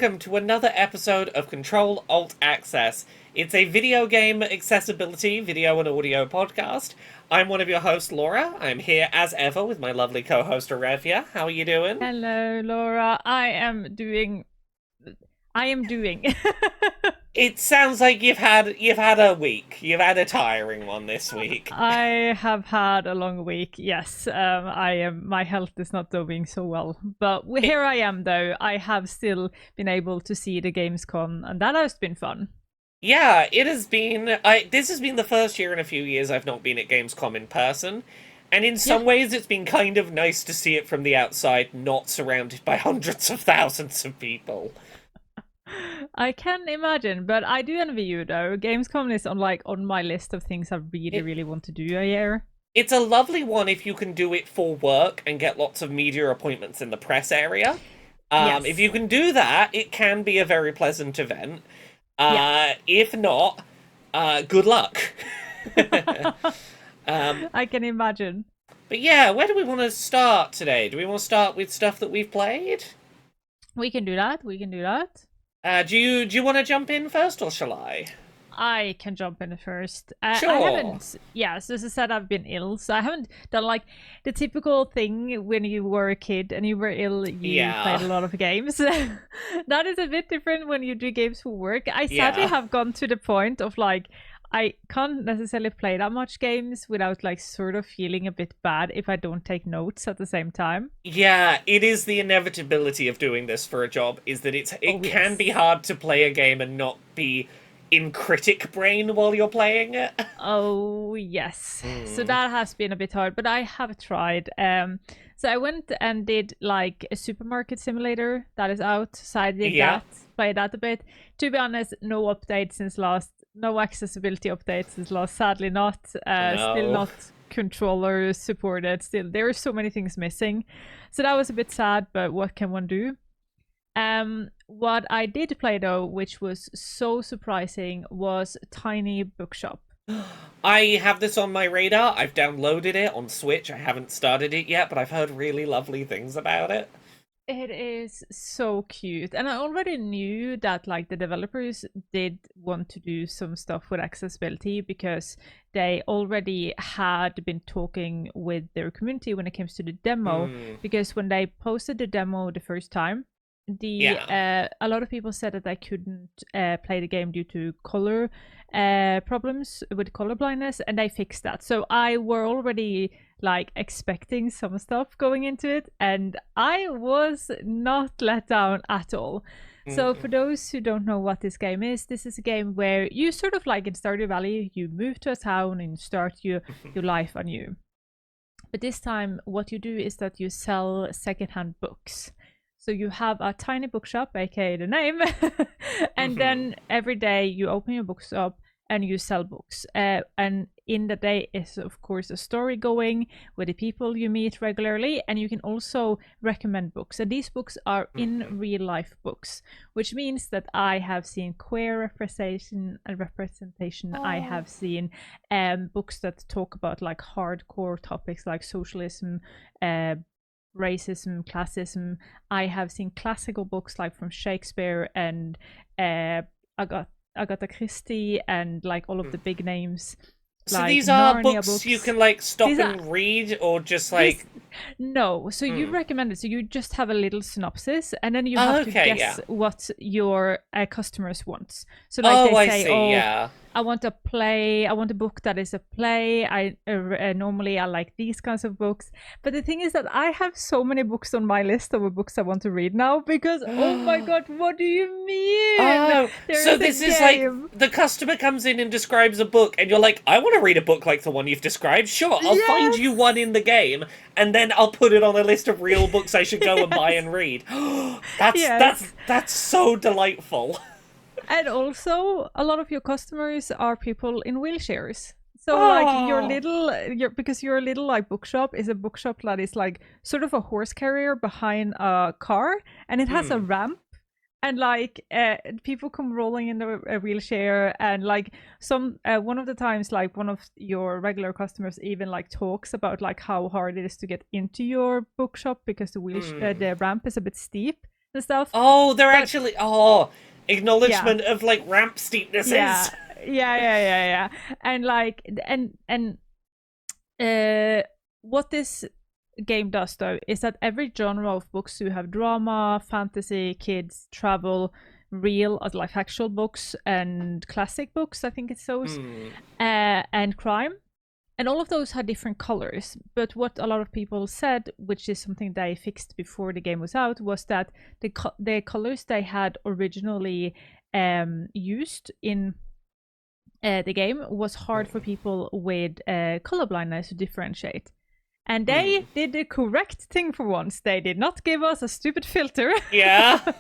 welcome to another episode of Control Alt Access. It's a video game accessibility video and audio podcast. I'm one of your hosts, Laura. I'm here as ever with my lovely co-host, Arevia. How are you doing? Hello, Laura. I am doing. It sounds like you've had a week. You've had a tiring one this week. I have had a long week. Yes, I am. My health is not doing so well, but here I am. Though I have still been able to see the Gamescom, and that has been fun. Yeah, it has been. This has been the first year in a few years I've not been at Gamescom in person, and in some ways it's been kind of nice to see it from the outside, not surrounded by hundreds of thousands of people. I can imagine, but I do envy you though. Gamescom is on my list of things I really want to do a year. It's a lovely one if you can do it for work and get lots of media appointments in the press area. Yes. If you can do that, it can be a very pleasant event. Yeah. If not, good luck. I can imagine. But yeah, where do we want to start today? Do we want to start with stuff that we've played? We can do that. Do you want to jump in first, or shall I? I can jump in first. Sure. I haven't. Yeah, so as I said, I've been ill, so I haven't done like the typical thing when you were a kid and you were ill. You played a lot of games. That is a bit different when you do games for work. I sadly have gone to the point of like I can't necessarily play that much games without like sort of feeling a bit bad if I don't take notes at the same time. Yeah, it is the inevitability of doing this for a job, is that it can be hard to play a game and not be in critic brain while you're playing it. Oh, yes. So that has been a bit hard, but I have tried. So I went and did like a supermarket simulator that is out. So I did that, played that a bit. To be honest, no updates since last. No accessibility updates since last. Sadly not. Still not controller supported. Still, there are so many things missing. So that was a bit sad, but what can one do? What I did play though, which was so surprising, was Tiny Bookshop. I have this on my radar. I've downloaded it on Switch. I haven't started it yet, but I've heard really lovely things about it. It is so cute, and I already knew that like the developers did want to do some stuff with accessibility because they already had been talking with their community when it comes to the demo. Because when they posted the demo the first time, a lot of people said that they couldn't play the game due to color problems with color blindness, and they fixed that. So I were already like expecting some stuff going into it, and I was not let down at all. So for those who don't know what this game is, this is a game where you sort of like in Stardew Valley, you move to a town and start your life anew. But this time what you do is that you sell secondhand books. So you have a tiny bookshop, aka the name, and then every day you open your bookshop and you sell books. And in the day is of course a story going with the people you meet regularly, and you can also recommend books. And these books are in real life books, which means that I have seen queer representation. I have seen books that talk about like hardcore topics like socialism, racism, classism. I have seen classical books like from Shakespeare and Agatha Christie and like all of the big names. So like these are Narnia books you can like stop and read, or just like no. So you recommend it. So you just have a little synopsis, and then you have to guess what your customers want. So like they say, I want a play. I want a book that is a play. I normally I like these kinds of books. But the thing is that I have so many books on my list of books I want to read now because oh my god, what do you mean? Oh, so this is like the customer comes in and describes a book, and you're like, I want to read a book like the one you've described. Sure, I'll find you one in the game, and then I'll put it on a list of real books I should go and buy and read. That's so delightful. And also, a lot of your customers are people in wheelchairs. So like because your little like bookshop is a bookshop that is like sort of a horse carrier behind a car, and it has a ramp, and like people come rolling in a wheelchair, and like some one of the times like one of your regular customers even like talks about like how hard it is to get into your bookshop because the ramp is a bit steep. and stuff. Oh, they're But actually acknowledgement of like ramp steepnesses. Yeah. And like what this game does though is that every genre of books, you have drama, fantasy, kids, travel, real like factual books, and classic books, I think it's those, and crime, and all of those had different colors. But what a lot of people said, which is something they fixed before the game was out, was that the colors they had originally used in the game was hard for people with color blindness to differentiate. And they did the correct thing for once. They did not give us a stupid filter. Yeah.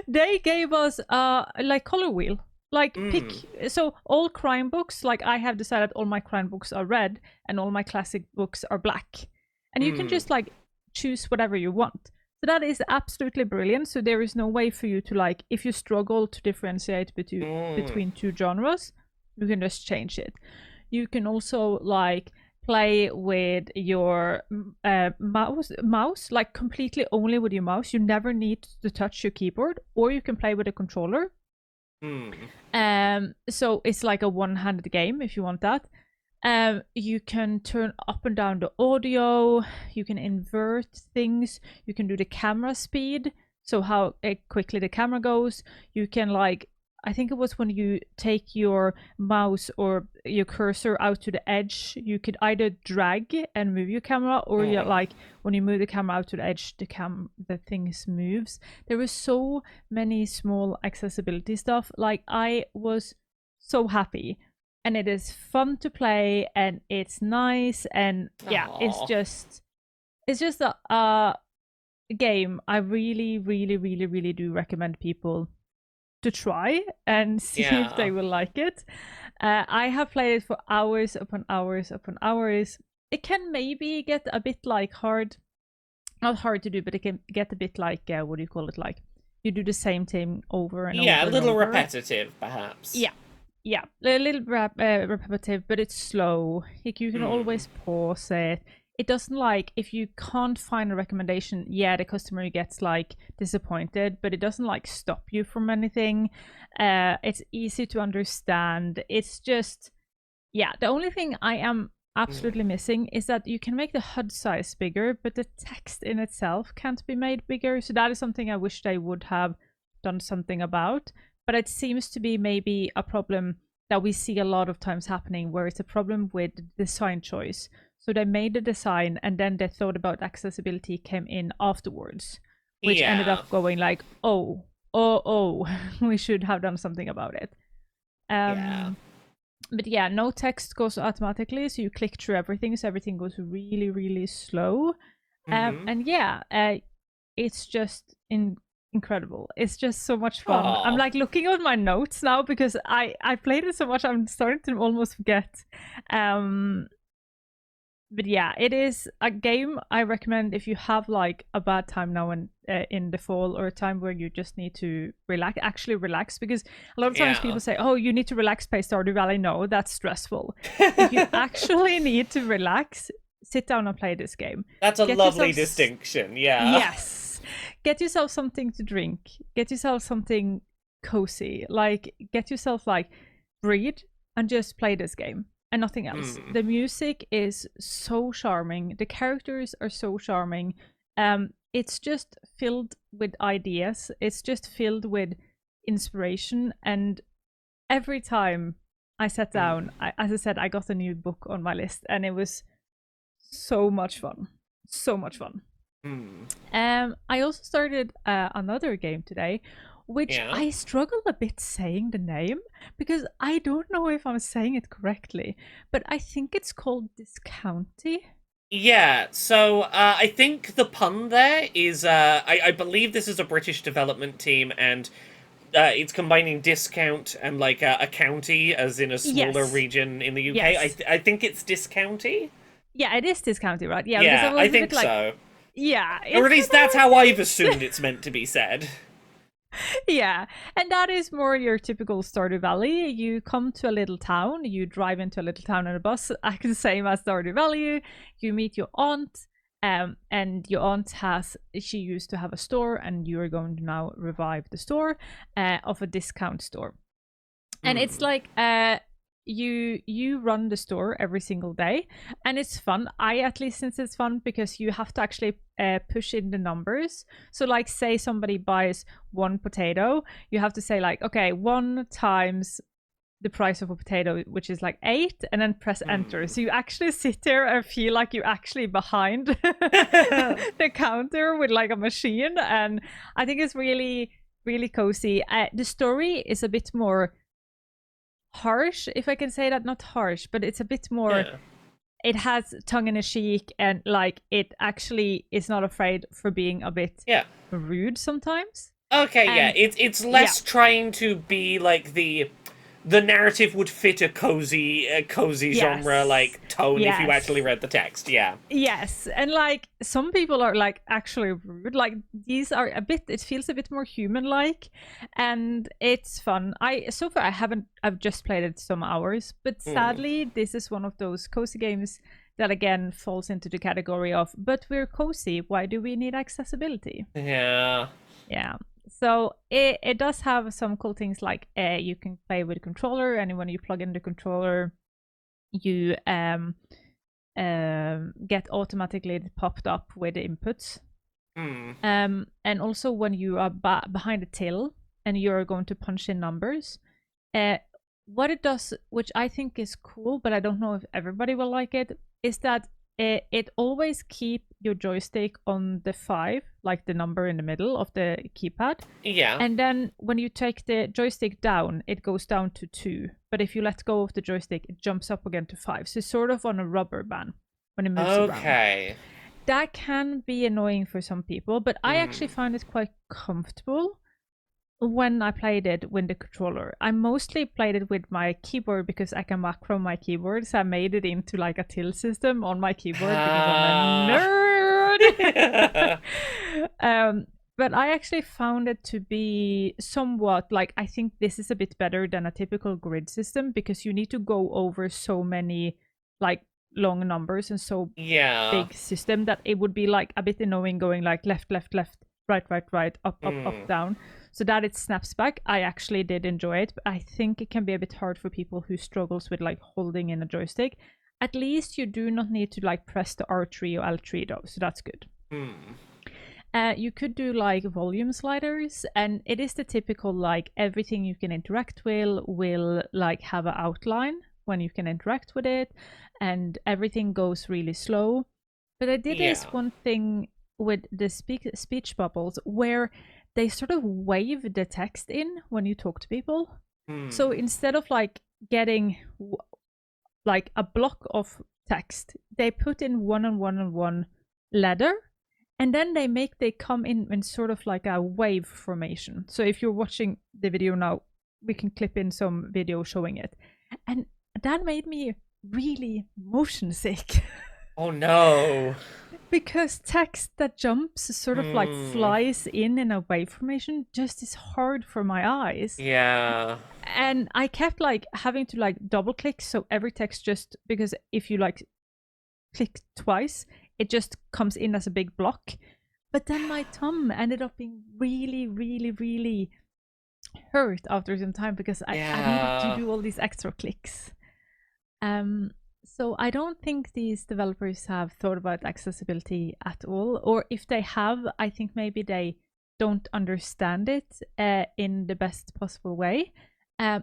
They gave us like color wheel. Like pick. So all crime books, like I have decided all my crime books are red and all my classic books are black. And you can just like choose whatever you want. So that is absolutely brilliant. So there is no way for you to like, if you struggle to differentiate between two genres, you can just change it. You can also like play with your mouse, like completely only with your mouse. You never need to touch your keyboard, or you can play with a controller. So it's like a one-handed game if you want that. You can turn up and down the audio, you can invert things, you can do the camera speed, so how quickly the camera goes. You can like, I think it was when you take your mouse or your cursor out to the edge, you could either drag and move your camera, or you like when you move the camera out to the edge, the things moves. There were so many small accessibility stuff. Like I was so happy, and it is fun to play, and it's nice, and yeah, it's just a game I really, really, really, really do recommend people to try and see if they will like it. I have played it for hours upon hours upon hours. It can maybe get a bit like not hard to do, but it can get a bit like what do you call it? Like you do the same thing over and over. Yeah, a little repetitive, perhaps. Yeah, a little repetitive, but it's slow. Like you can always pause it. It doesn't like, if you can't find a recommendation, the customer gets like disappointed, but it doesn't like stop you from anything. It's easy to understand. It's just, the only thing I am absolutely missing is that you can make the HUD size bigger, but the text in itself can't be made bigger. So that is something I wish they would have done something about. But it seems to be maybe a problem that we see a lot of times happening, where it's a problem with design choice. So they made the design, and then they thought about accessibility came in afterwards, which ended up going like, oh, we should have done something about it. But yeah, no text goes automatically, so you click through everything, so everything goes really, really slow. And it's just incredible. It's just so much fun. I'm like looking at my notes now because I played it so much, I'm starting to almost forget. But yeah, it is a game I recommend if you have like a bad time now in the fall, or a time where you just need to actually relax. Because a lot of times people say, oh, you need to relax, play Stardew Valley. No, that's stressful. If you actually need to relax, sit down and play this game. That's a lovely distinction, Yes. Get yourself something to drink. Get yourself something cozy. Like, get yourself like, breathe and just play this game. And nothing else. The music is so charming. The characters are so charming. It's just filled with ideas. It's just filled with inspiration. And every time I sat down, as I said, I got a new book on my list, and it was so much fun. So much fun. I also started another game today, which I struggle a bit saying the name, because I don't know if I'm saying it correctly, but I think it's called Discounty. Yeah, so I think the pun there is, I believe this is a British development team, and it's combining discount and like a county, as in a smaller region in the UK. Yes. I think it's Discounty. Yeah, it is Discounty, right? Yeah, I think so. Yeah. Or at least that's how I've assumed it's meant to be said. Yeah, and that is more your typical Stardew Valley. You come to a little town, you drive into a little town on a bus, the same as Stardew Valley. You meet your aunt, And your aunt she used to have a store, and you are going to now revive the store of a discount store. And it's like you run the store every single day, and it's fun. I at least think it's fun because you have to actually push in the numbers. So like, say somebody buys 1 potato, you have to say like, okay, 1 times the price of a potato, which is like 8, and then press enter. So you actually sit there and feel like you're actually behind the counter with like a machine. And I think it's really, really cozy. The story is a bit more harsh, if I can say that. Not harsh, but it's a bit more, it has tongue in cheek, and like it actually is not afraid for being a bit rude sometimes. Okay, and, it's less trying to be like the narrative would fit a cozy genre like tone if you actually read the text. Yes, and like some people are like actually rude. Like these are it feels a bit more human-like, and it's fun. I've just played it some hours, but sadly this is one of those cozy games that again falls into the category of, but we're cozy, why do we need accessibility? Yeah. So it does have some cool things, like you can play with a controller, and when you plug in the controller, you get automatically popped up with the inputs. And also when you are behind a till and you're going to punch in numbers, what it does, which I think is cool, but I don't know if everybody will like it, is that it always keep your joystick on the 5, like the number in the middle of the keypad. And then when you take the joystick down, it goes down to 2. But if you let go of the joystick, it jumps up again to 5. So it's sort of on a rubber band when it moves around. That can be annoying for some people, but I actually find it quite comfortable when I played it with the controller. I mostly played it with my keyboard because I can macro my keyboard, so I made it into like a till system on my keyboard because I'm a nerd. But I actually found it to be somewhat like, I think this is a bit better than a typical grid system, because you need to go over so many like long numbers and so big system that it would be like a bit annoying going like left, left, left, right, right, right, up, up, down. So that it snaps back. I actually did enjoy it, but I think it can be a bit hard for people who struggles with like holding in a joystick. At least you do not need to like press the R3 or L3 though, so that's good. You could do like volume sliders, and it is the typical like everything you can interact with will like have an outline when you can interact with it, and everything goes really slow. But I did this one thing with the speech bubbles where they sort of wave the text in when you talk to people. So instead of like getting like a block of text, they put in one and one and one letter, and then they come in sort of like a wave formation. So if you're watching the video now, we can clip in some video showing it, and that made me really motion sick. Oh no. Because text that jumps sort of like flies in a wave formation just is hard for my eyes. And I kept like having to like double click, so every text just, because if you like click twice, it just comes in as a big block. But then my thumb ended up being really, really, really hurt after some time because I needed to do all these extra clicks. So I don't think these developers have thought about accessibility at all, or if they have, I think maybe they don't understand it in the best possible way.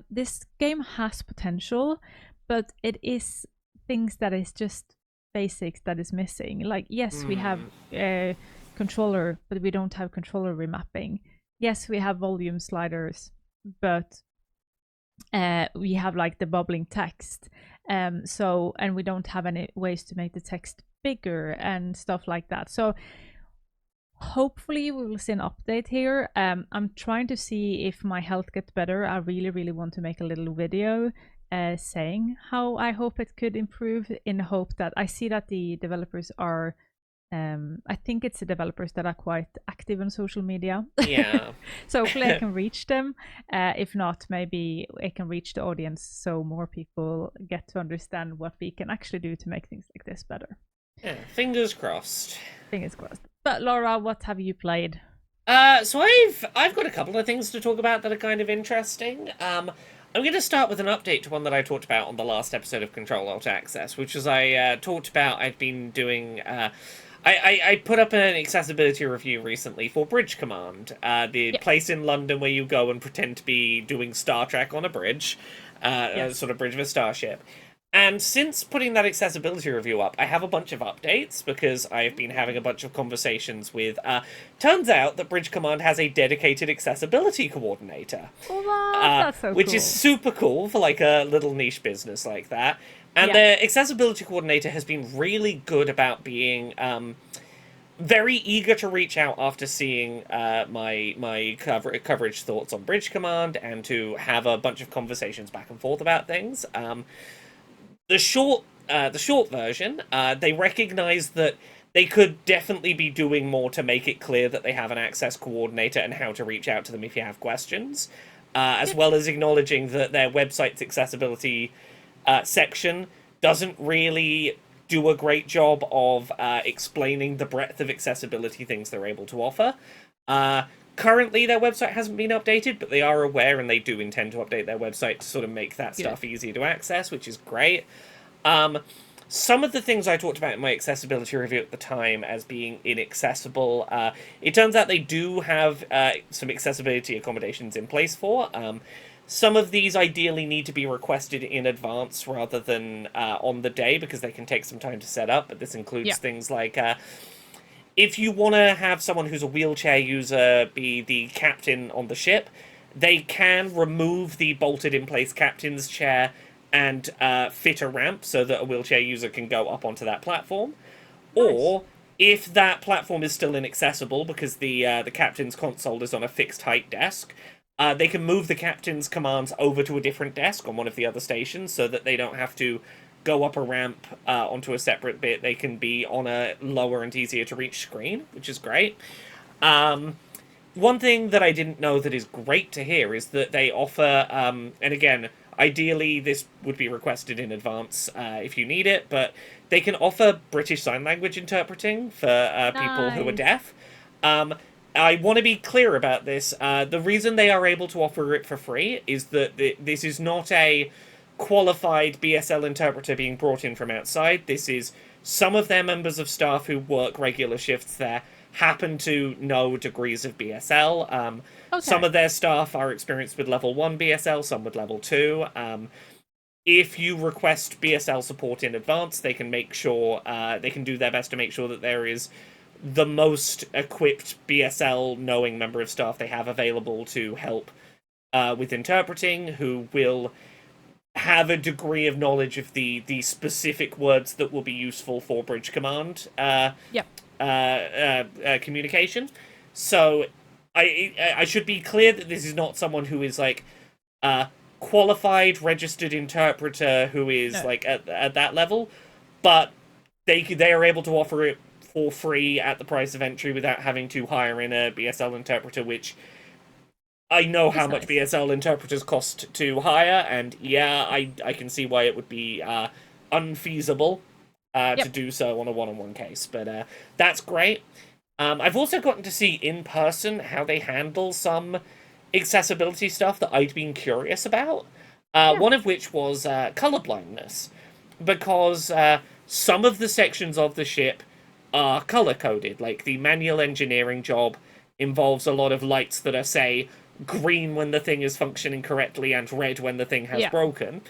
This game has potential, but it is things that is just basics that is missing. Like, yes, we have a controller, but we don't have controller remapping. Yes, we have volume sliders, but we have like the bubbling text. And we don't have any ways to make the text bigger and stuff like that. So hopefully we will see an update here. I'm trying to see if my health gets better. I really, really want to make a little video saying how I hope it could improve, in the hope that I see that the developers are I think it's the developers that are quite active on social media. So hopefully I can reach them. If not, maybe I can reach the audience so more people get to understand what we can actually do to make things like this better. Yeah, fingers crossed. Fingers crossed. But Laura, what have you played? So I've got a couple of things to talk about that are kind of interesting. I'm going to start with an update to one that I talked about on the last episode of Control Alt Access, which was I talked about I'd been doing. I put up an accessibility review recently for Bridge Command, the Yeah. place in London where you go and pretend to be doing Star Trek on a bridge, a Yes. sort of bridge of a starship. And since putting that accessibility review up, I have a bunch of updates because I've been having a bunch of conversations with. Turns out that Bridge Command has a dedicated accessibility coordinator, What? That's so which cool. is super cool for like a little niche business like that. And Yeah. the accessibility coordinator has been really good about being very eager to reach out after seeing my coverage thoughts on Bridge Command and to have a bunch of conversations back and forth about things. The short version, they recognize that they could definitely be doing more to make it clear that they have an access coordinator and how to reach out to them if you have questions, as well as acknowledging that their website's accessibility section doesn't really do a great job of explaining the breadth of accessibility things they're able to offer. Currently, their website hasn't been updated, but they are aware and they do intend to update their website to sort of make that stuff easier to access, which is great. Some of the things I talked about in my accessibility review at the time as being inaccessible, it turns out they do have some accessibility accommodations in place for. Some of these ideally need to be requested in advance rather than on the day because they can take some time to set up, but this includes things like if you want to have someone who's a wheelchair user be the captain on the ship, they can remove the bolted-in-place captain's chair and fit a ramp so that a wheelchair user can go up onto that platform. Nice. Or, if that platform is still inaccessible because the captain's console is on a fixed-height desk, they can move the captain's commands over to a different desk on one of the other stations so that they don't have to go up a ramp onto a separate bit. They can be on a lower and easier to reach screen, which is great. One thing that I didn't know that is great to hear is that they offer, and again, ideally this would be requested in advance if you need it, but they can offer British Sign Language interpreting for people who are deaf. I want to be clear about this. The reason they are able to offer it for free is that this is not a qualified BSL interpreter being brought in from outside. This is some of their members of staff who work regular shifts there happen to know degrees of BSL. Some of their staff are experienced with level 1 BSL, some with level 2. If you request BSL support in advance, they can make sure, they can do their best to make sure that there is the most equipped BSL knowing member of staff they have available to help with interpreting, who will have a degree of knowledge of the specific words that will be useful for Bridge Command communication. So I should be clear that this is not someone who is like qualified registered interpreter who is like at that level, but they are able to offer it for free at the price of entry without having to hire in a BSL interpreter, which I know how much BSL interpreters cost to hire, and yeah, I can see why it would be unfeasible to do so on a one-on-one case, but that's great. I've also gotten to see in person how they handle some accessibility stuff that I'd been curious about, one of which was colorblindness, because some of the sections of the ship are color-coded, like the manual engineering job involves a lot of lights that are, say, green when the thing is functioning correctly and red when the thing has broken.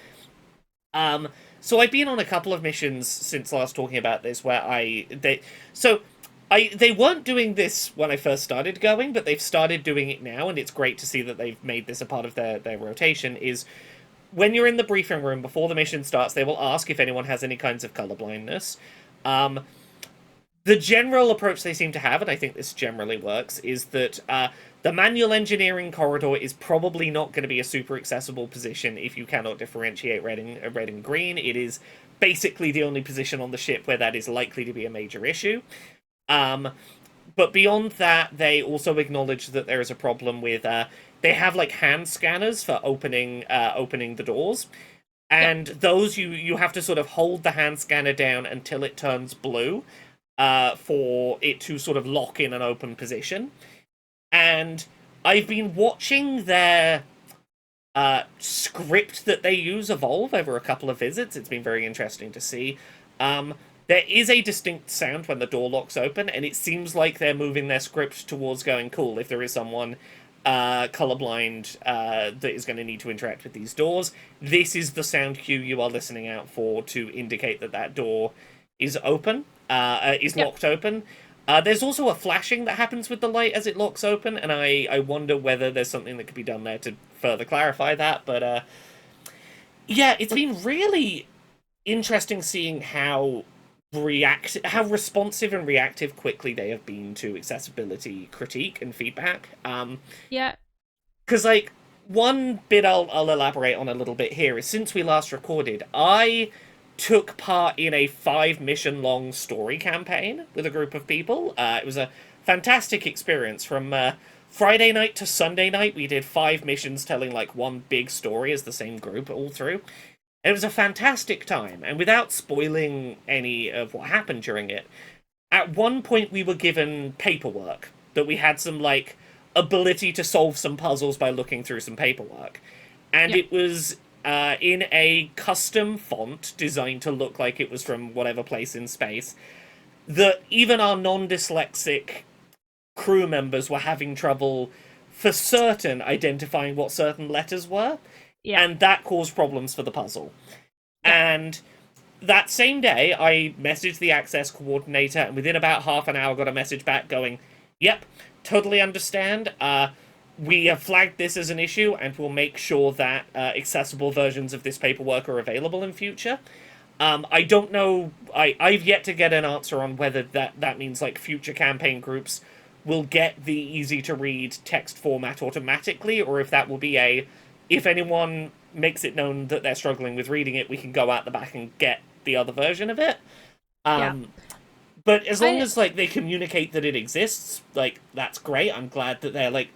So I've been on a couple of missions since last talking about this where they weren't doing this when I first started going, but they've started doing it now, and it's great to see that they've made this a part of their rotation, is when you're in the briefing room before the mission starts, they will ask if anyone has any kinds of colorblindness. The general approach they seem to have, and I think this generally works, is that the manual engineering corridor is probably not going to be a super accessible position if you cannot differentiate red and green. It is basically the only position on the ship where that is likely to be a major issue. But beyond that, they also acknowledge that there is a problem with they have like hand scanners for opening the doors. And those you have to sort of hold the hand scanner down until it turns blue for it to sort of lock in an open position. And I've been watching their script that they use evolve over a couple of visits. It's been very interesting to see. There is a distinct sound when the door locks open, and it seems like they're moving their script towards going, cool, if there is someone colorblind that is going to need to interact with these doors, this is the sound cue you are listening out for to indicate that that door is open, is locked open. There's also a flashing that happens with the light as it locks open, and I wonder whether there's something that could be done there to further clarify that. But yeah, it's been really interesting seeing how responsive and reactive quickly they have been to accessibility critique and feedback. Yeah. Because, like, one bit I'll elaborate on a little bit here is since we last recorded, I took part in a 5-mission-long story campaign with a group of people. It was a fantastic experience. From Friday night to Sunday night, we did 5 missions telling, like, one big story as the same group all through. It was a fantastic time, and without spoiling any of what happened during it, at one point we were given paperwork, that we had some, like, ability to solve some puzzles by looking through some paperwork. And it was in a custom font designed to look like it was from whatever place in space, that even our non-dyslexic crew members were having trouble, for certain, identifying what certain letters were. Yeah. And that caused problems for the puzzle. Yeah. And that same day, I messaged the access coordinator, and within about half an hour got a message back going, yep, totally understand. We have flagged this as an issue, and we'll make sure that accessible versions of this paperwork are available in future. I don't know, I've yet to get an answer on whether that means, like, future campaign groups will get the easy-to-read text format automatically, or if that will be if anyone makes it known that they're struggling with reading it, we can go out the back and get the other version of it. But as long as, like, they communicate that it exists, like, that's great. I'm glad that they're, like,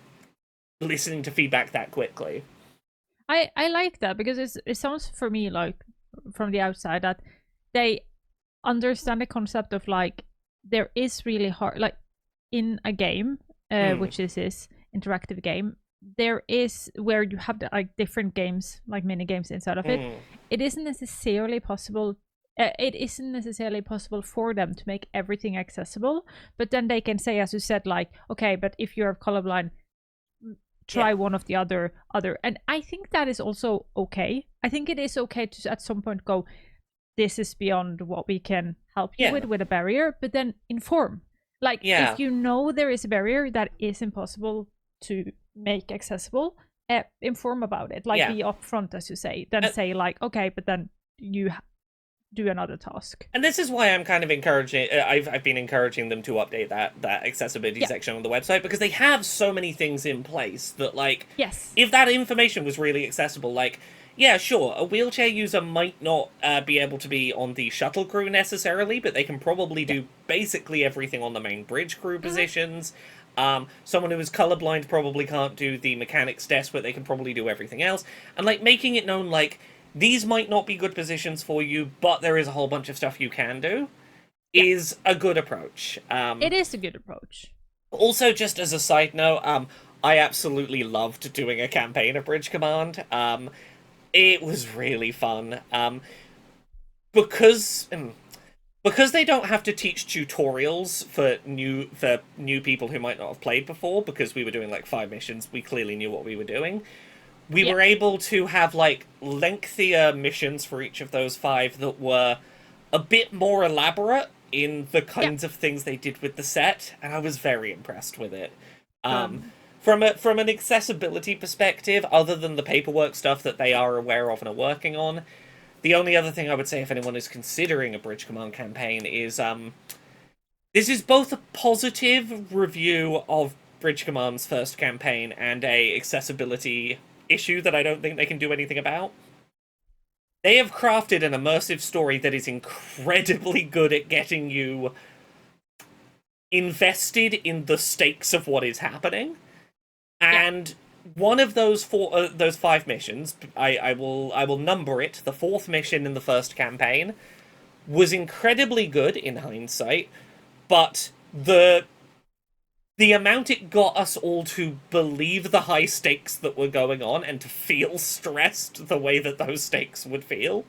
listening to feedback that quickly. I like that, because it sounds for me like, from the outside, that they understand the concept of, like, there is really hard, like, in a game, which is this interactive game, there is where you have the, like, different games, like mini games inside of it. It isn't necessarily possible. It isn't necessarily possible for them to make everything accessible, but then they can say, as you said, like, okay, but if you're colorblind, try one of the other. And I think that is also okay. I think it is okay to at some point go, this is beyond what we can help you with a barrier, but then inform. Like, if you know there is a barrier that is impossible to make accessible, inform about it. Like, be upfront, as you say. Then say, like, okay, but then you do another task. And this is why I'm kind of encouraging, I've been encouraging them to update that accessibility section on the website, because they have so many things in place that, like, if that information was really accessible, like, yeah, sure, a wheelchair user might not be able to be on the shuttle crew necessarily, but they can probably do basically everything on the main bridge crew positions. Someone who is colorblind probably can't do the mechanic's desk, but they can probably do everything else. And, like, making it known, like, these might not be good positions for you, but there is a whole bunch of stuff you can do, is a good approach. It is a good approach. Also, just as a side note, I absolutely loved doing a campaign of Bridge Command. It was really fun. Because they don't have to teach tutorials for new people who might not have played before, because we were doing, like, 5 missions, we clearly knew what we were doing. We were able to have, like, lengthier missions for each of those 5 that were a bit more elaborate in the kinds of things they did with the set, and I was very impressed with it. From an accessibility perspective, other than the paperwork stuff that they are aware of and are working on, the only other thing I would say if anyone is considering a Bridge Command campaign is, this is both a positive review of Bridge Command's first campaign and a accessibility issue that I don't think they can do anything about. They have crafted an immersive story that is incredibly good at getting you invested in the stakes of what is happening. And one of those those 5 missions, I will number it. The 4th mission in the first campaign was incredibly good in hindsight, but the amount it got us all to believe the high stakes that were going on and to feel stressed the way that those stakes would feel,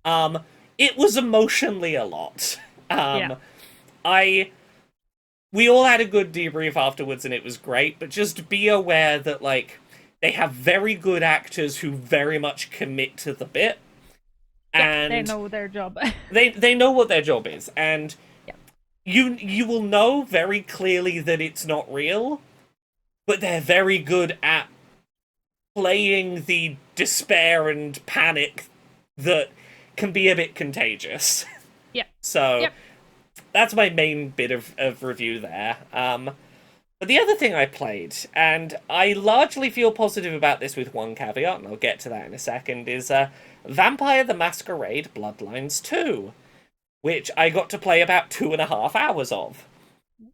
it was emotionally a lot. We all had a good debrief afterwards and it was great, but just be aware that, like, they have very good actors who very much commit to the bit. And they know their job. they know what their job is, and you will know very clearly that it's not real, but they're very good at playing the despair and panic that can be a bit contagious. Yeah. So that's my main bit of review there. But the other thing I played, and I largely feel positive about this with one caveat, and I'll get to that in a second, is Vampire the Masquerade Bloodlines 2, which I got to play about 2.5 hours of.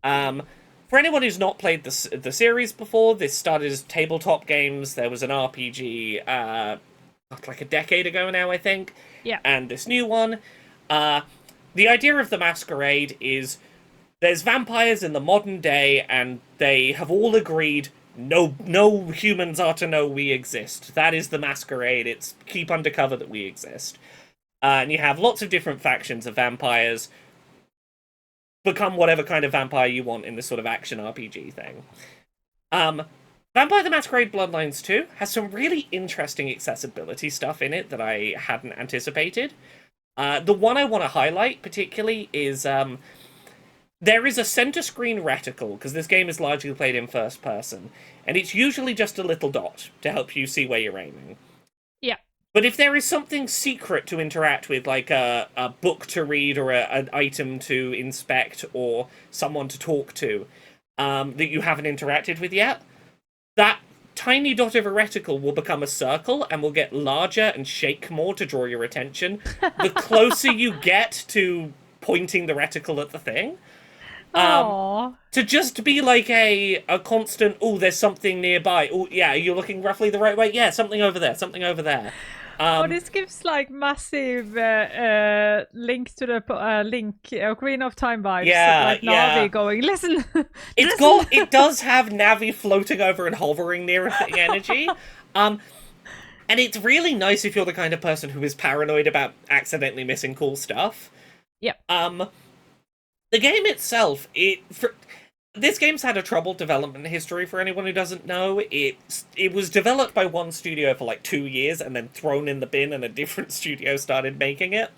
For anyone who's not played the series before, this started as tabletop games. There was an RPG like a decade ago now, I think. Yeah. And this new one. The idea of the Masquerade is there's vampires in the modern day, and they have all agreed no humans are to know we exist. That is the Masquerade. It's keep undercover that we exist. And you have lots of different factions of vampires. Become whatever kind of vampire you want in this sort of action RPG thing. Vampire the Masquerade Bloodlines 2 has some really interesting accessibility stuff in it that I hadn't anticipated. The one I want to highlight particularly is there is a center screen reticle, because this game is largely played in first person, and it's usually just a little dot to help you see where you're aiming. Yeah. But if there is something secret to interact with, like a book to read or an item to inspect or someone to talk to that you haven't interacted with yet, that tiny dot of a reticle will become a circle and will get larger and shake more to draw your attention the closer you get to pointing the reticle at the thing. To just be like a constant, oh, there's something nearby. Oh, yeah, you're looking roughly the right way. Yeah, something over there, something over there. This gives like massive link to the Queen of Time vibes. Yeah, like Navi going, listen. It does have Navi floating over and hovering near a thing energy. And it's really nice if you're the kind of person who is paranoid about accidentally missing cool stuff. Yep. The game itself, this game's had a troubled development history for anyone who doesn't know. It was developed by one studio for like 2 years and then thrown in the bin and a different studio started making it.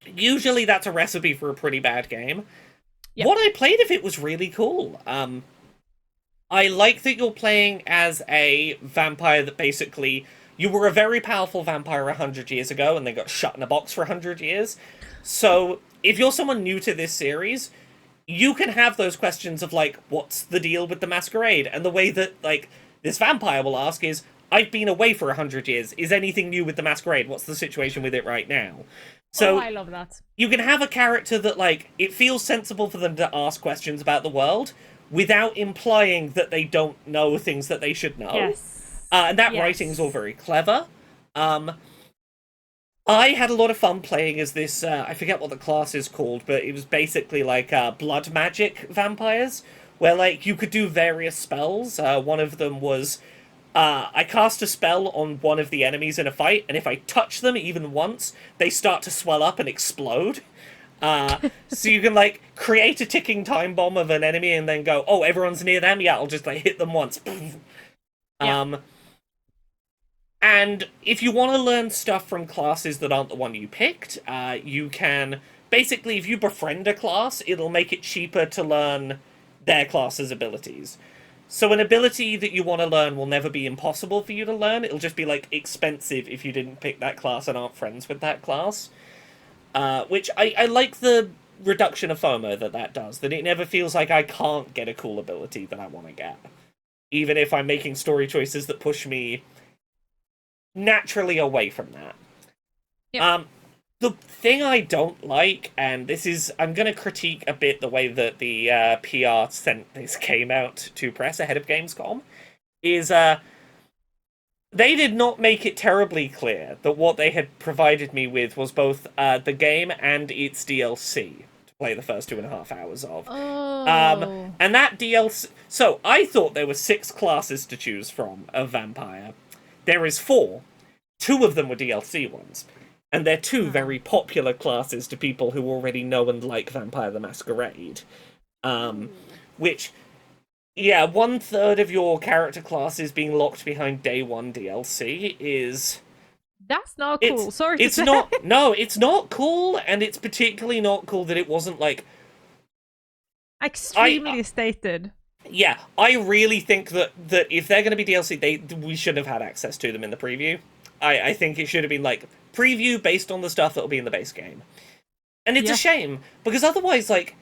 Usually that's a recipe for a pretty bad game. Yep. What I played of it was really cool. I like that you're playing as a vampire that basically, you were a very powerful vampire 100 years ago and then got shut in a box for 100 years. So if you're someone new to this series, you can have those questions of, like, what's the deal with the Masquerade? And the way that, like, this vampire will ask is, I've been away for 100 years. Is anything new with the Masquerade? What's the situation with it right now? So I love that. You can have a character that, like, it feels sensible for them to ask questions about the world without implying that they don't know things that they should know. Yes. And that writing's all very clever. I had a lot of fun playing as this, I forget what the class is called, but it was basically like blood magic vampires, where, like, you could do various spells. One of them was, I cast a spell on one of the enemies in a fight, and if I touch them even once, they start to swell up and explode. So you can, like, create a ticking time bomb of an enemy and then go, oh, everyone's near them? Yeah, I'll just, like, hit them once. Yeah. And if you want to learn stuff from classes that aren't the one you picked, you can... Basically, if you befriend a class, it'll make it cheaper to learn their class's abilities. So an ability that you want to learn will never be impossible for you to learn. It'll just be, like, expensive if you didn't pick that class and aren't friends with that class. Which I like the reduction of FOMO that does. That it never feels like I can't get a cool ability that I want to get. Even if I'm making story choices that push me naturally away from that. Yep. The thing I don't like, and this is, I'm going to critique a bit the way that the PR sent this game out to press ahead of Gamescom, is they did not make it terribly clear that what they had provided me with was both the game and its DLC to play the first 2.5 hours of. Oh. And that DLC. So I thought there were 6 classes to choose from of Vampire. There is 4. 2 of them were DLC ones. And they're 2 very popular classes to people who already know and like Vampire the Masquerade. Which, yeah, 1/3 of your character classes being locked behind day 1 DLC is... That's not cool. Sorry to it's say. not. No, it's not cool, and it's particularly not cool that it wasn't like Extremely stated. Yeah, I really think that if they're going to be DLC, we should have had access to them in the preview. I think it should have been like preview based on the stuff that'll be in the base game, and it's a shame because otherwise, like,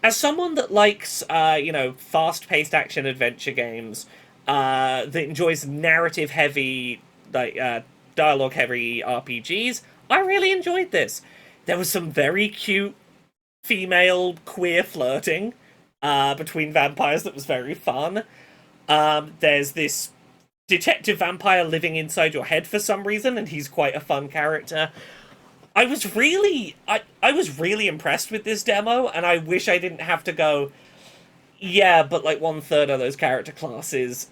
as someone that likes fast-paced action adventure games, that enjoys narrative-heavy, like dialogue-heavy RPGs, I really enjoyed this. There was some very cute female queer flirting between vampires that was very fun. There's this detective vampire living inside your head for some reason, and he's quite a fun character. I was really impressed with this demo, and I wish I didn't have to go, yeah, but like 1/3 of those character classes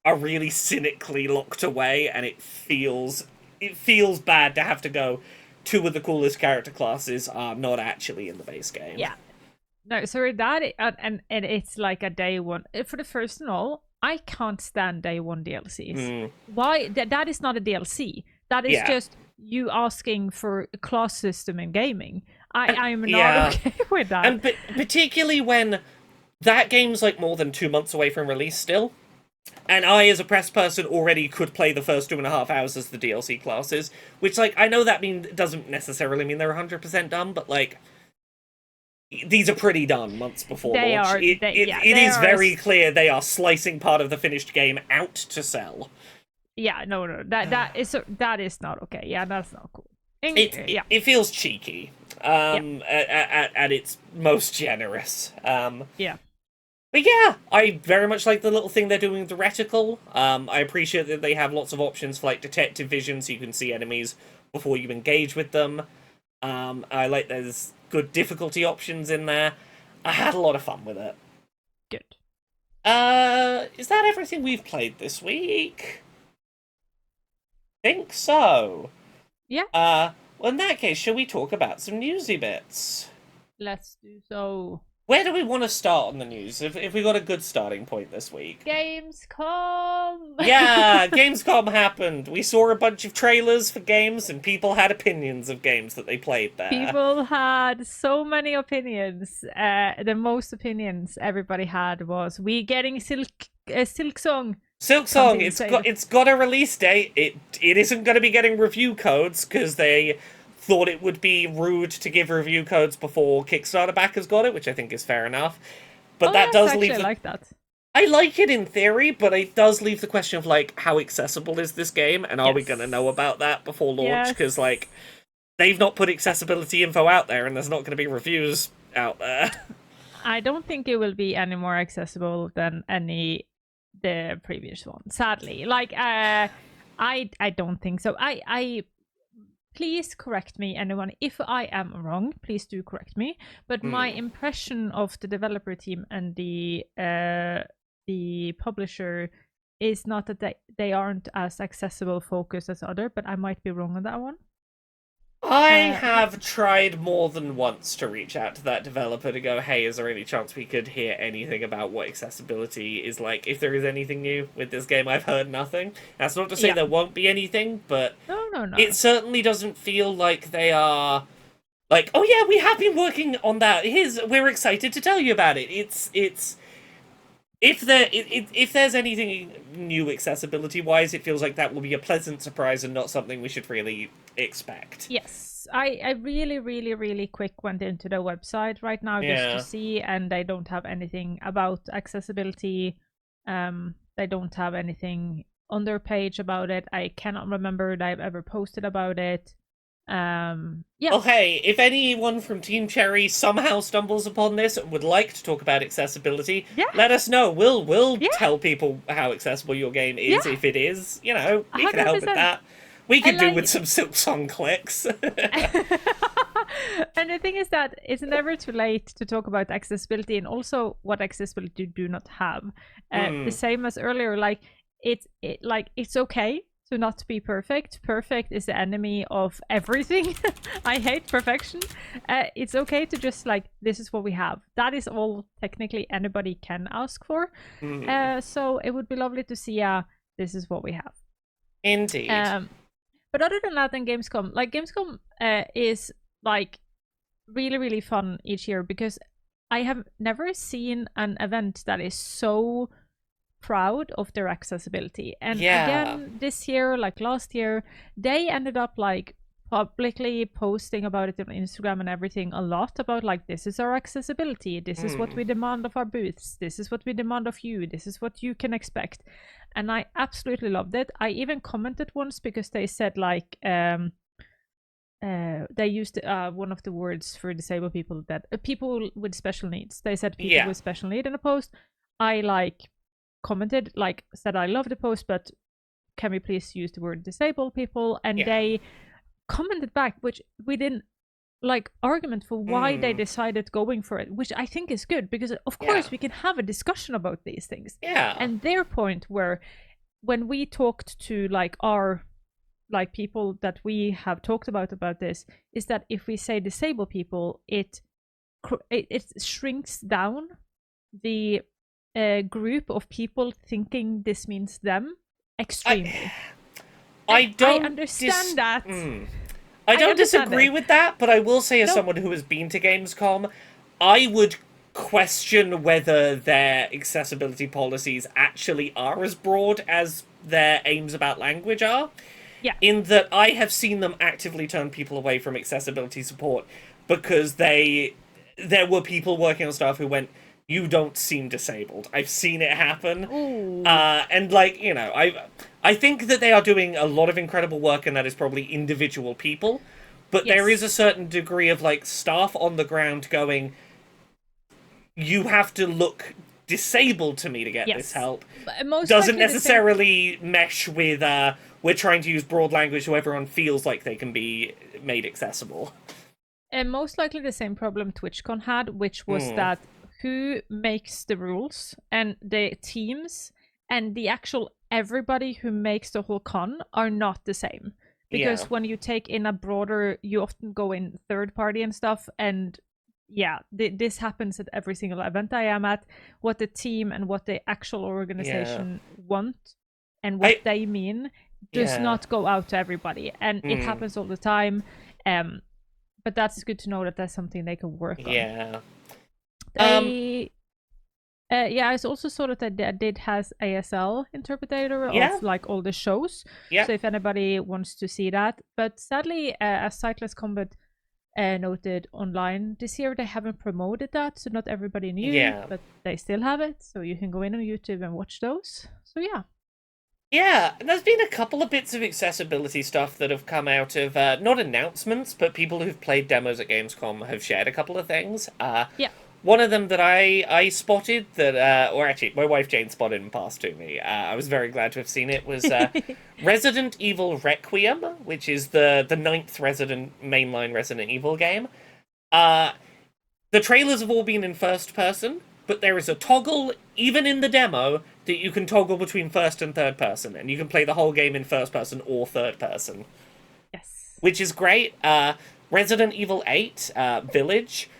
are really cynically locked away, and it feels bad to have to go, 2 of the coolest character classes are not actually in the base game. Yeah. No, sorry, and it's like a day 1. For the first and all, I can't stand day 1 DLCs. Why? That is not a DLC. That is just you asking for a class system in gaming. I'm not okay with that. And particularly when that game's like more than 2 months away from release still. And I, as a press person, already could play the first 2.5 hours as the DLC classes. Which, like, I know that doesn't necessarily mean they're 100% done, but, like, these are pretty done months before launch. It is very clear they are slicing part of the finished game out to sell. Yeah, no, that is not okay. Yeah, that's not cool. It feels cheeky. At its most generous. Yeah. But yeah, I very much like the little thing they're doing with the reticle. I appreciate that they have lots of options for like detective vision, so you can see enemies before you engage with them. I like there's good difficulty options in there. I had a lot of fun with it. Good. Is that everything we've played this week? Think so. Yeah. Well, in that case, shall we talk about some newsy bits? Let's do so. Where do we want to start on the news? If we got a good starting point this week. Gamescom! Yeah, Gamescom happened. We saw a bunch of trailers for games, and people had opinions of games that they played there. People had so many opinions. The most opinions everybody had was, we getting Silksong. Silksong, it's got a release date. It isn't going to be getting review codes, because they thought it would be rude to give review codes before Kickstarter backers got it, which I think is fair enough. But that does leave. I like that. I like it in theory, but it does leave the question of like, how accessible is this game, and are we going to know about that before launch? Because like, they've not put accessibility info out there, and there's not going to be reviews out there. I don't think it will be any more accessible than the previous one. Sadly, like I don't think so. Please correct me, anyone. If I am wrong, please do correct me. But my impression of the developer team and the publisher is not that they aren't as accessible focused as other, but I might be wrong on that one. I have tried more than once to reach out to that developer to go, hey, is there any chance we could hear anything about what accessibility is like? If there is anything new with this game, I've heard nothing. That's not to say there won't be anything, but no. It certainly doesn't feel like they are like, oh yeah, we have been working on that. We're excited to tell you about it. It's if there's anything new accessibility-wise, it feels like that will be a pleasant surprise and not something we should really expect. Yes, I really, really, really quick went into the website right now just to see, and they don't have anything about accessibility. They don't have anything on their page about it. I cannot remember that I've ever posted about it. Yeah. Oh, hey, if anyone from Team Cherry somehow stumbles upon this and would like to talk about accessibility, Yeah. let us know. We'll Yeah. tell people how accessible your game is, Yeah. if it is. You know, we can help with 100%. that. We could And do with like some Silksong clicks. and the thing is that it's never too late to talk about accessibility and also what accessibility do not have. The same as earlier, like it's okay to not be perfect. Perfect is the enemy of everything. I hate perfection. It's okay to just like, this is what we have. That is all technically anybody can ask for. So it would be lovely to see this is what we have. Indeed. But other than that, in Gamescom, like Gamescom is like really, really fun each year because I have never seen an event that is so proud of their accessibility. And again, this year, like last year, they ended up like publicly posting about it on Instagram and everything a lot about like, this is our accessibility, this is what we demand of our booths, this is what we demand of you, this is what you can expect. And I absolutely loved it. I even commented once because they said like they used one of the words for disabled people, that people with special needs. They said people with special need in a post. I like commented, like said I love the post, but can we please use the word disabled people? And they commented back, which we didn't like argument for why they decided going for it, which I think is good because of course we can have a discussion about these things. And their point were, when we talked to like our like people that we have talked about this, is that if we say disabled people, it shrinks down the group of people thinking this means them extremely. I understand that. I don't disagree with that, but I will say, as someone who has been to Gamescom, I would question whether their accessibility policies actually are as broad as their aims about language are. In that I have seen them actively turn people away from accessibility support because there were people working on stuff who went, you don't seem disabled. I've seen it happen. And like, you know, I think that they are doing a lot of incredible work, and that is probably individual people. But there is a certain degree of like staff on the ground going, you have to look disabled to me to get this help. Doesn't necessarily mesh with we're trying to use broad language so everyone feels like they can be made accessible. And most likely the same problem TwitchCon had, which was that who makes the rules, and the teams and the actual everybody who makes the whole con are not the same. Because when you take in a broader, you often go in third party and stuff, and this happens at every single event I am at. What the team and what the actual organization want and what they mean does not go out to everybody, and it happens all the time. But that's good to know that that's something they can work on. I also saw that they did has ASL interpreter of like all the shows. So if anybody wants to see that, but sadly, as Sightless Combat noted online this year, they haven't promoted that, so not everybody knew, but they still have it, so you can go in on YouTube and watch those. So and there's been a couple of bits of accessibility stuff that have come out of not announcements, but people who've played demos at Gamescom have shared a couple of things. One of them that I spotted, that or actually my wife Jane spotted and passed to me, I was very glad to have seen it, was Resident Evil Requiem, which is the 9th mainline Resident Evil game. The trailers have all been in first person, but there is a toggle, even in the demo, that you can toggle between first and third person, and you can play the whole game in first person or third person. Which is great. Resident Evil 8, Village,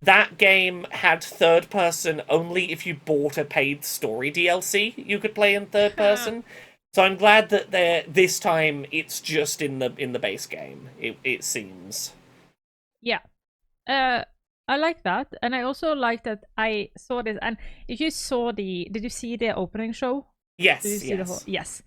that game had third person only if you bought a paid story DLC you could play in third person. So I'm glad that this time it's just in the base game, it seems. I like that, and I also like that I saw this. And if you saw did you see the opening show? Yes. Did you see the whole? Yes.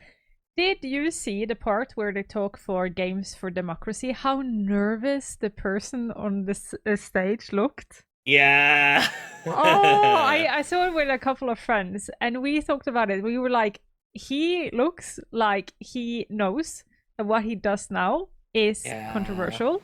Did you see the part where they talk for Games for Democracy? How nervous the person on the stage looked? Yeah. I saw it with a couple of friends, and we talked about it. We were like, he looks like he knows what he does now is Yeah. controversial,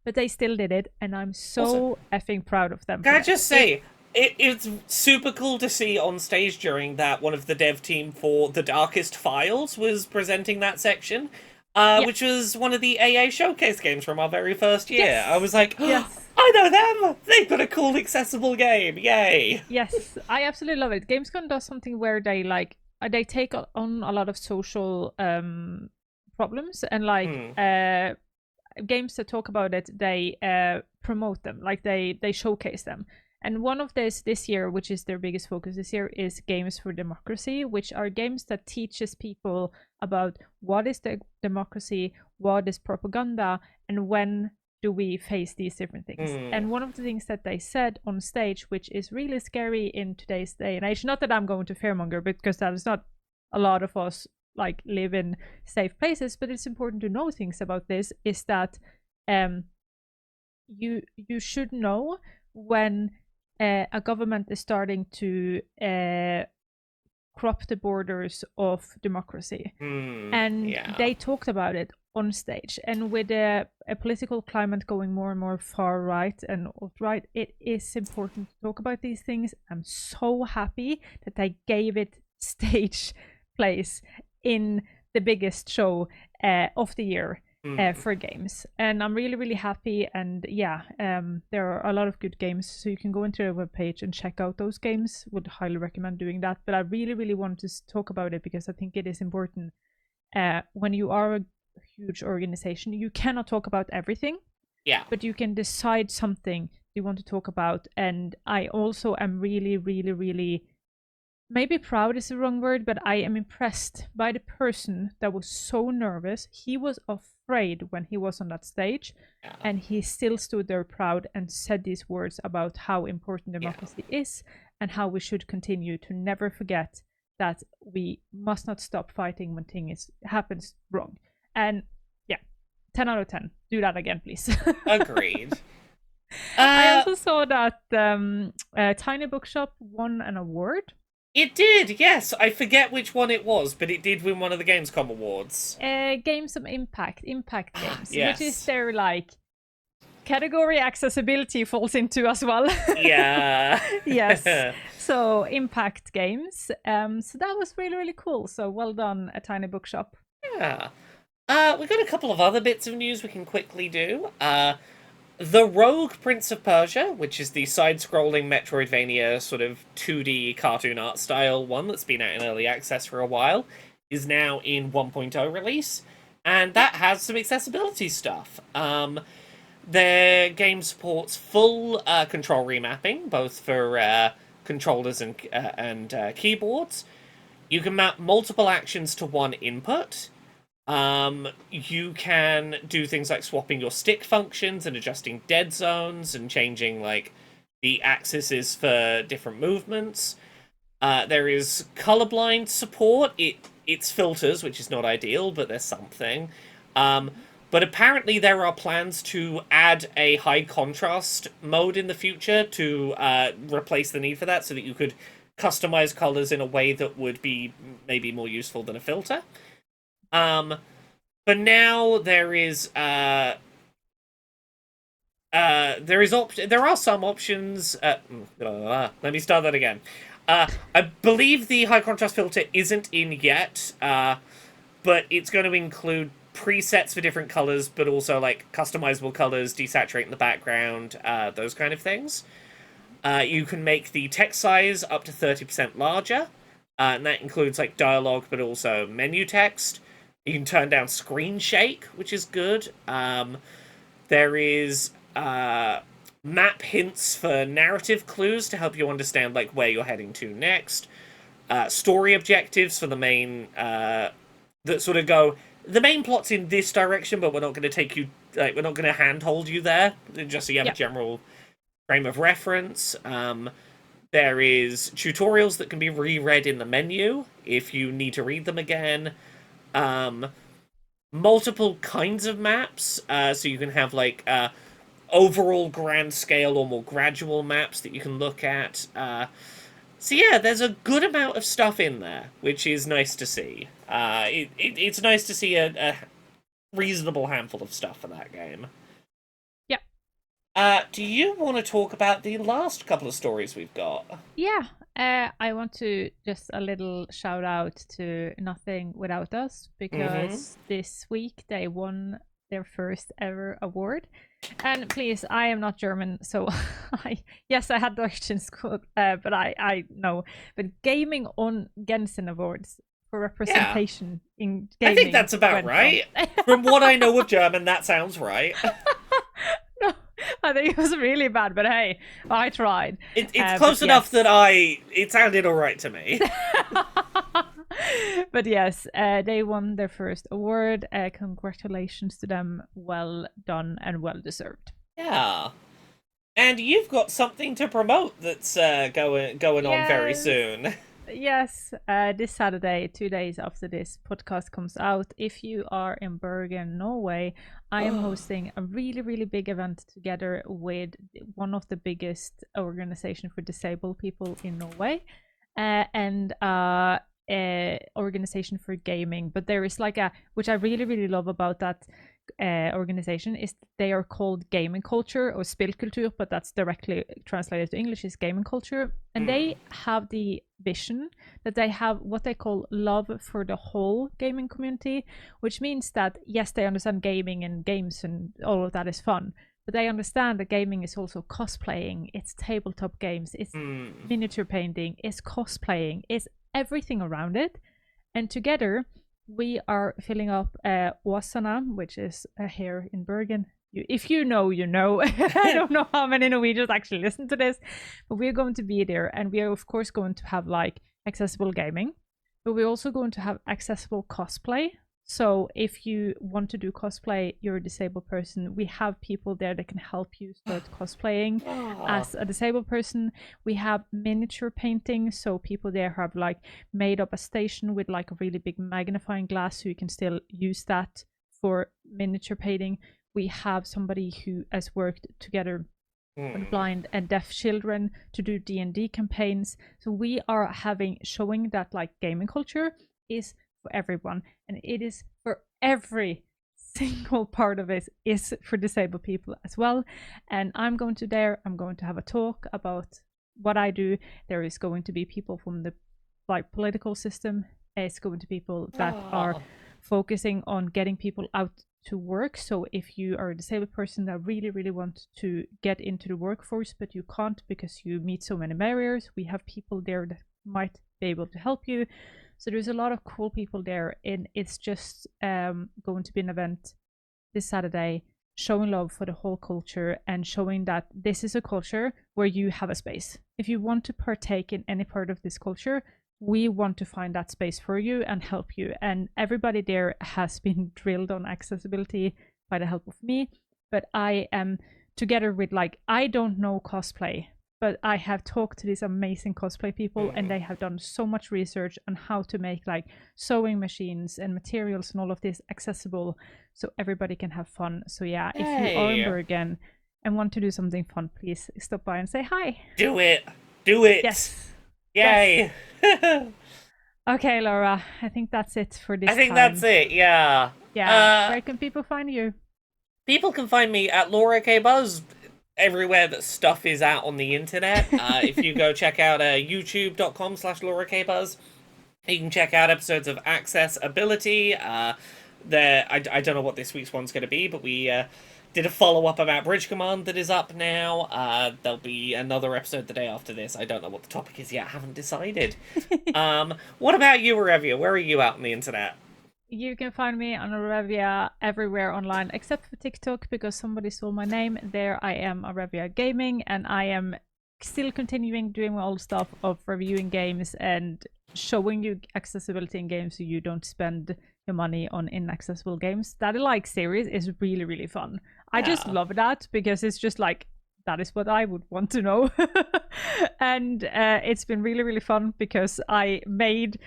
but they still did it, and I'm so Also, effing proud of them. can I For that. just say, it's super cool to see on stage during that one of the dev team for The Darkest Files was presenting that section, Yeah. which was one of the AA showcase games from our very first year. Yes. I was like, Yes. I know them! They've got a cool, accessible game! Yay! Yes, I absolutely love it. Gamescom does something where they take on a lot of social problems, and games that talk about it, they promote them, like they showcase them. And one of this year, which is their biggest focus this year, is Games for Democracy, which are games that teaches people about what is the democracy, what is propaganda, and when do we face these different things. And one of the things that they said on stage, which is really scary in today's day and age, not that I'm going to fearmonger, because that is not a lot of us like live in safe places, but it's important to know things about this, is that you should know when a government is starting to crop the borders of democracy. And they talked about it on stage. And with a political climate going more and more far right and alt-right, it is important to talk about these things. I'm so happy that they gave it stage place in the biggest show of the year for games. And I'm really, really happy. And yeah, there are a lot of good games, so you can go into their webpage and check out those games. Would highly recommend doing that. But I really, really wanted to talk about it because I think it is important. When you are a huge organization, you cannot talk about everything. Yeah. But you can decide something you want to talk about. And I also am really, really, really, maybe proud is the wrong word, but I am impressed by the person that was so nervous. He was afraid when he was on that stage, and he still stood there proud and said these words about how important democracy is and how we should continue to never forget that we must not stop fighting when things happens wrong. And yeah, 10 out of 10. Do that again, please. Agreed. I also saw that Tiny Bookshop won an award. It did, yes. I forget which one it was, but it did win one of the Gamescom awards. Games of Impact games, yes. which is their category accessibility falls into as well. Yeah. Yes. So Impact games. So that was really, really cool. So well done, A Tiny Bookshop. Yeah. We've got a couple of other bits of news we can quickly do. The Rogue Prince of Persia, which is the side-scrolling Metroidvania sort of 2D cartoon art style one that's been out in early access for a while, is now in 1.0 release, and that has some accessibility stuff. Their game supports full control remapping, both for controllers and keyboards. You can map multiple actions to one input. You can do things like swapping your stick functions and adjusting dead zones and changing, the axes for different movements. There is colorblind support. It's filters, which is not ideal, but there's something. But apparently there are plans to add a high contrast mode in the future to replace the need for that, so that you could customize colors in a way that would be maybe more useful than a filter. But now there are some options. Let me start that again. I believe the high contrast filter isn't in yet, but it's going to include presets for different colors, but also customizable colors, desaturating the background, those kind of things. You can make the text size up to 30% larger, and that includes dialogue, but also menu text. You can turn down screen shake, which is good. There is map hints for narrative clues to help you understand where you're heading to next. Story objectives for the main that sort of go, the main plot's in this direction, but we're not going to take you, we're not going to handhold you there, just so you have a general frame of reference. There is tutorials that can be reread in the menu if you need to read them again. Multiple kinds of maps, so you can have overall grand scale or more gradual maps that you can look at. So yeah, there's a good amount of stuff in there, which is nice to see. It's nice to see a reasonable handful of stuff for that game. Yeah. Do you want to talk about the last couple of stories we've got? Yeah, I want to just a little shout out to Nothing Without Us, because this week they won their first ever award. And please, I am not German, so yes, I had Deutsch in school, but I know. But Gaming on Gensen Awards for representation in gaming. I think that's about right. From what I know of German, that sounds right. No, I think it was really bad, but hey, I tried. It's close enough that it sounded alright to me. But yes, they won their first award. Congratulations to them. Well done and well deserved. Yeah. And you've got something to promote that's going on very soon. Yes, this Saturday, 2 days after this podcast comes out, if you are in Bergen, Norway, I am hosting a really, really big event together with one of the biggest organizations for disabled people in Norway, and organization for gaming. But there is which I really, really love about that organization, is they are called gaming culture or spillkultur, but that's directly translated to English is gaming culture. And they have the vision that they have what they call love for the whole gaming community, which means that yes, they understand gaming and games and all of that is fun, but they understand that gaming is also cosplaying, it's tabletop games, it's miniature painting, it's cosplaying, it's everything around it. And together we are filling up Åsane, which is here in Bergen. If you know, you know. I don't know how many Norwegians actually listen to this, but we're going to be there, and we are of course going to have accessible gaming, but we're also going to have accessible cosplay. So if you want to do cosplay, you're a disabled person, we have people there that can help you start cosplaying as a disabled person. We have miniature painting, so people there have made up a station with a really big magnifying glass, so you can still use that for miniature painting. We have somebody who has worked together with blind and deaf children to do D&D campaigns. So we are showing that gaming culture is for everyone, and it is for every single part of it is for disabled people as well. And I'm going to have a talk about what I do. There is going to be people from the political system. It's going to be people that are focusing on getting people out to work. So if you are a disabled person that really, really want to get into the workforce, but you can't because you meet so many barriers, we have people there that might be able to help you. So there's a lot of cool people there, and it's just going to be an event this Saturday showing love for the whole culture and showing that this is a culture where you have a space. If you want to partake in any part of this culture, we want to find that space for you and help you. And everybody there has been drilled on accessibility by the help of me, but I am together with I don't know cosplay, but I have talked to these amazing cosplay people, and they have done so much research on how to make sewing machines and materials and all of this accessible so everybody can have fun. So yeah, if you are in Bergen and want to do something fun, please stop by and say hi. Do it. Yes. Yay. Yes. Okay, Laura, I think that's it for this time. That's it, yeah. Yeah. Where can people find you? People can find me at Laura K. Buzz everywhere that stuff is out on the internet. If you go check out youtube.com/Laura K. Buzz, you can check out episodes of Accessibility. I don't know what this week's one's going to be, but we did a follow-up about Bridge Command that is up now. There'll be another episode the day after this. I don't know what the topic is yet. I haven't decided. What about you, Arevia? Where are you out on the internet? You can find me on Arevia everywhere online except for TikTok, because somebody stole my name. There I am, Arevia Gaming, and I am still continuing doing my old stuff of reviewing games and showing you accessibility in games so you don't spend your money on inaccessible games. That series is really, really fun. I just love that because it's just that is what I would want to know. And it's been really, really fun because I made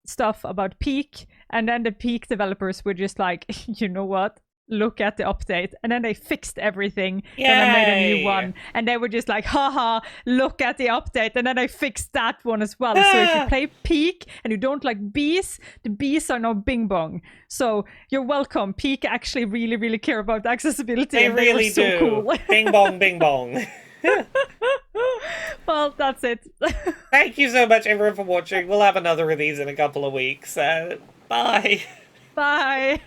stuff about Peak, and then the Peak developers were just you know what, look at the update. And then they fixed everything. Then I made a new one. And they were just like, haha, look at the update. And then I fixed that one as well. So if you play Peak and you don't like bees, the bees are now Bing Bong. So you're welcome. Peak actually really, really care about accessibility. They really do. So cool. Bing Bong, Bing Bong. Well, that's it. Thank you so much, everyone, for watching. We'll have another of these in a couple of weeks. Bye. Bye.